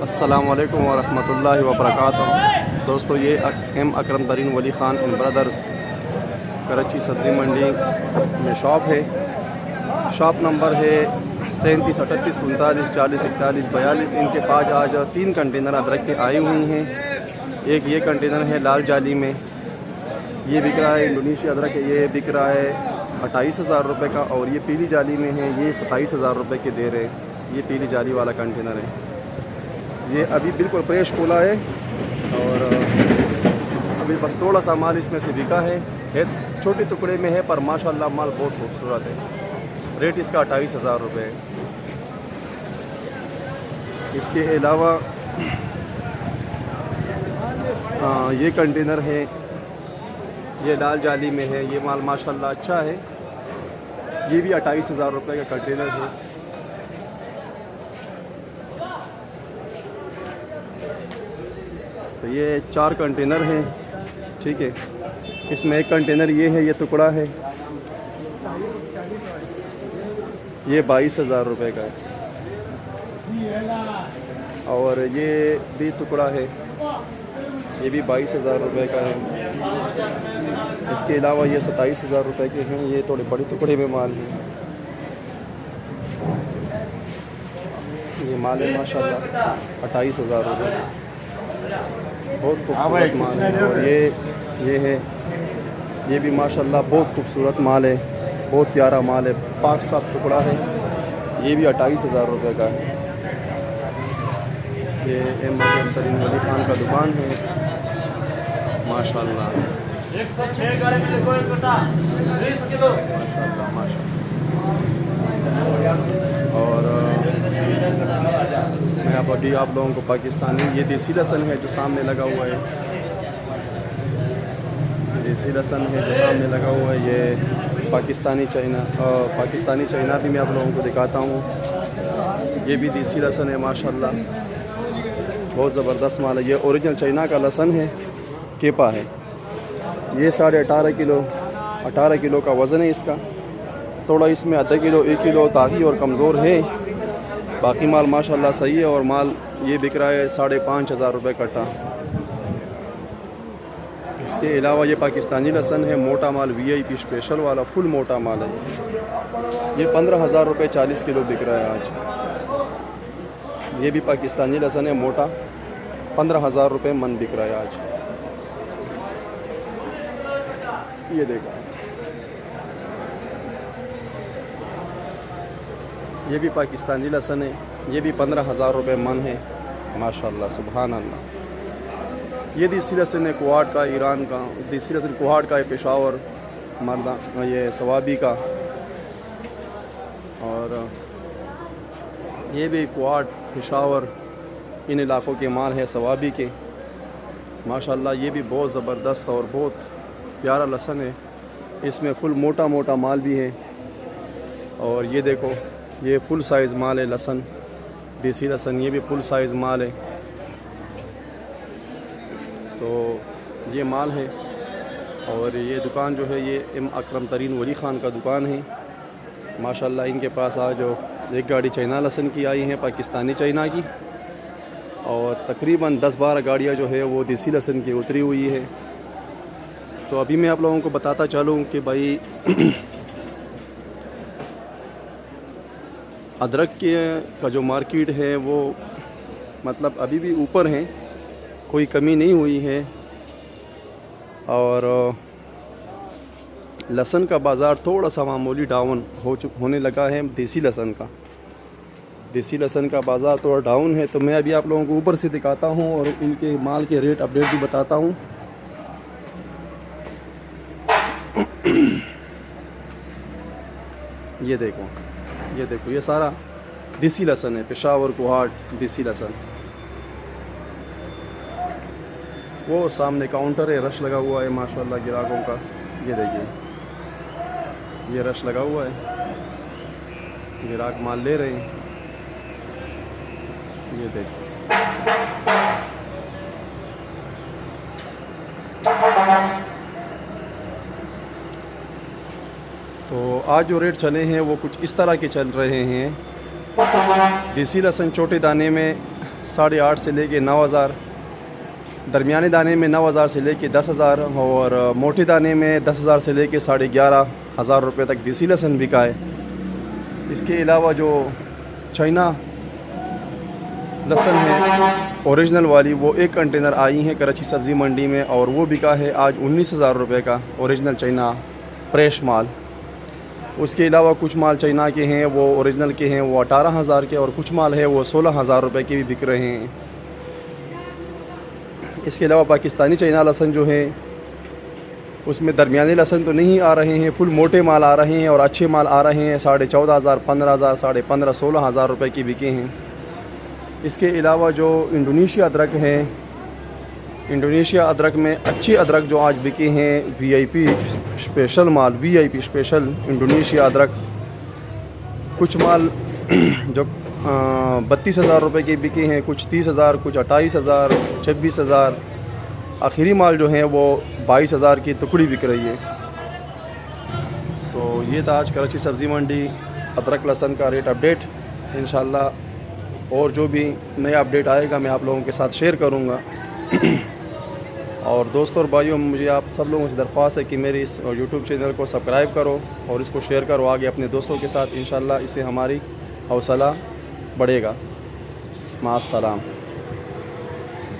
अस्सलाम वालेकुम वरहमतुल्लाहि वबरकातुहू। दोस्तों, ये एम अकरम तरीन वली ख़ान एंड ब्रदर्स कराची सब्ज़ी मंडी में शॉप है। शॉप नंबर है 37 38 39 40 41 42। इनके पास आज 3 कंटेनर अदरक के आई हुई हैं। एक ये कंटेनर है लाल जाली में, ये बिक रहा है इंडोनेशिया अदरक है, ये बिक रहा है 28,000 रुपये का। और ये पीली जाली में है, ये 27,000 रुपये के दे रहे हैं। ये पीली जाली वाला कंटेनर है, ये अभी बिल्कुल फ्रेश खोला है और अभी बस थोड़ा सा माल इसमें से बिका है। छोटे टुकड़े में है पर माशाल्लाह माल बहुत खूबसूरत है। रेट इसका 28,000 रुपये है। इसके अलावा ये कंटेनर है, ये लाल जाली में है, ये माल माशाल्लाह अच्छा है। ये भी 28,000 रुपये का कंटेनर है। तो ये 4 कंटेनर हैं, ठीक है। इसमें एक कंटेनर ये है, ये टुकड़ा है, ये 22,000 रुपये का है। और ये भी टुकड़ा है, ये भी 22,000 रुपये का है। इसके अलावा ये 27,000 रुपये के हैं। ये थोड़े बड़े टुकड़े में माल है। ये माल है माशाल्लाह 28,000 रुपये, बहुत खूबसूरत माल है। और ये है, ये भी माशाल्लाह बहुत खूबसूरत माल है, बहुत प्यारा माल है, पाक साफ टुकड़ा है। ये भी 28,000 रुपये का है। ये एम अकरम तरीन वली ख़ान का दुकान है माशाल्लाह। और मैं अभी आप लोगों को पाकिस्तानी, ये देसी लहसुन है जो सामने लगा हुआ है, देसी लहसुन है जो सामने लगा हुआ है। ये पाकिस्तानी चाइना भी मैं आप लोगों को दिखाता हूँ। ये भी देसी लहसुन है माशाल्लाह, बहुत ज़बरदस्त माल है। ये ओरिजिनल चाइना का लहसुन है, केपा है। ये 18.5 किलो 18 किलो का वज़न है इसका। थोड़ा इसमें आधा किलो 1 किलो ताज़ी और कमज़ोर है, बाकी माल माशाल्लाह सही है। और माल ये बिक रहा है 5,500 रुपये कट्टा। इसके अलावा ये पाकिस्तानी लहसुन है, मोटा माल VIP स्पेशल वाला, फुल मोटा माल है। ये 15,000 रुपये 40 किलो बिक रहा है आज। ये भी पाकिस्तानी लहसुन है, मोटा, 15,000 रुपये मन बिक रहा है आज। ये देखा, ये भी पाकिस्तानी लहसुन है, ये भी 15,000 रुपये मन है माशाल्लाह, सुभान अल्लाह। ये देसी लहसुन है कुहाट का, ईरान का देसी लहसुन कुहाट का है, पेशावर मर्दा, ये सवाबी का। और ये भी कुहाट, पेशावर, इन इलाक़ों के माल है, सवाबी के माशाल्लाह। ये भी बहुत ज़बरदस्त और बहुत प्यारा लहसुन है। इसमें फुल मोटा मोटा माल भी है। और ये देखो, ये फुल साइज़ माल है लहसुन, देसी लहसुन, ये भी फुल साइज़ माल है। तो ये माल है। और ये दुकान जो है, ये एम अकरम तरीन वली ख़ान का दुकान है माशाल्लाह। इनके पास आज एक गाड़ी चाइना लहसुन की आई हैं, पाकिस्तानी चाइना की, और तकरीबन 10-12 गाड़ियाँ जो है वो देसी लहसुन की उतरी हुई है। तो अभी मैं आप लोगों को बताता चलूँ कि भाई अदरक के का जो मार्केट है वो मतलब अभी भी ऊपर है, कोई कमी नहीं हुई है। और लहसुन का बाज़ार थोड़ा सा मामूली डाउन होने लगा है। देसी लहसुन का बाज़ार थोड़ा डाउन है। तो मैं अभी आप लोगों को ऊपर से दिखाता हूँ और उनके माल के रेट अपडेट भी बताता हूँ। ये देखो, ये सारा देसी लहसुन है, पेशावर कुहाट देसी लहसुन। वो सामने काउंटर है, रश लगा हुआ है माशाल्लाह ग्राहकों का। ये देखिए, ये रश लगा हुआ है, ग्राहक माल ले रहे हैं। ये देखिए, तो आज जो रेट चले हैं वो कुछ इस तरह के चल रहे हैं देसी लहसुन छोटे दाने में 8.5 से लेके 9,000, दरमियाने दाने में 9,000 से लेके 10,000 और मोटे दाने में 10,000 से लेके 11,500 रुपये तक देसी लहसुन बिका है। इसके अलावा जो चाइना लहसुन है ओरिजिनल वाली, वो 1 कंटेनर आई है कराची सब्ज़ी मंडी में और वो बिका है आज 19,000 रुपये का ओरिजिनल चाइना फ्रेश माल। उसके अलावा कुछ माल चाइना के हैं वो ओरिजिनल के हैं, वो 18,000 के, और कुछ माल है वो 16,000 रुपये के भी बिक रहे हैं। इसके अलावा पाकिस्तानी चाइना लहसुन जो है उसमें दरमियाने लहसुन तो नहीं आ रहे हैं, फुल मोटे माल आ रहे हैं और अच्छे माल आ रहे हैं। 14,500, 15,000, 15,500, 16,000 रुपये की बिके हैं। इसके अलावा जो इंडोनेशिया अदरक है, इंडोनेशिया अदरक में अच्छे अदरक जो आज बिके हैं VIP स्पेशल माल, VIP स्पेशल इंडोनेशिया अदरक, कुछ माल जो 32,000 रुपये के बिके हैं, कुछ 30,000, कुछ 28,000, 26,000, आखिरी माल जो है वो 22,000 की टुकड़ी बिक रही है। तो ये था आज कराची सब्ज़ी मंडी अदरक लहसुन का रेट अपडेट। इंशाल्लाह और जो भी नया अपडेट आएगा मैं आप लोगों के साथ शेयर करूँगा। और दोस्तों और भाइयों, मुझे आप सब लोगों से दरख्वास्त है कि मेरे इस YouTube चैनल को सब्सक्राइब करो और इसको शेयर करो आगे अपने दोस्तों के साथ। इंशाल्लाह इससे हमारी हौसला बढ़ेगा। मास्सलाम।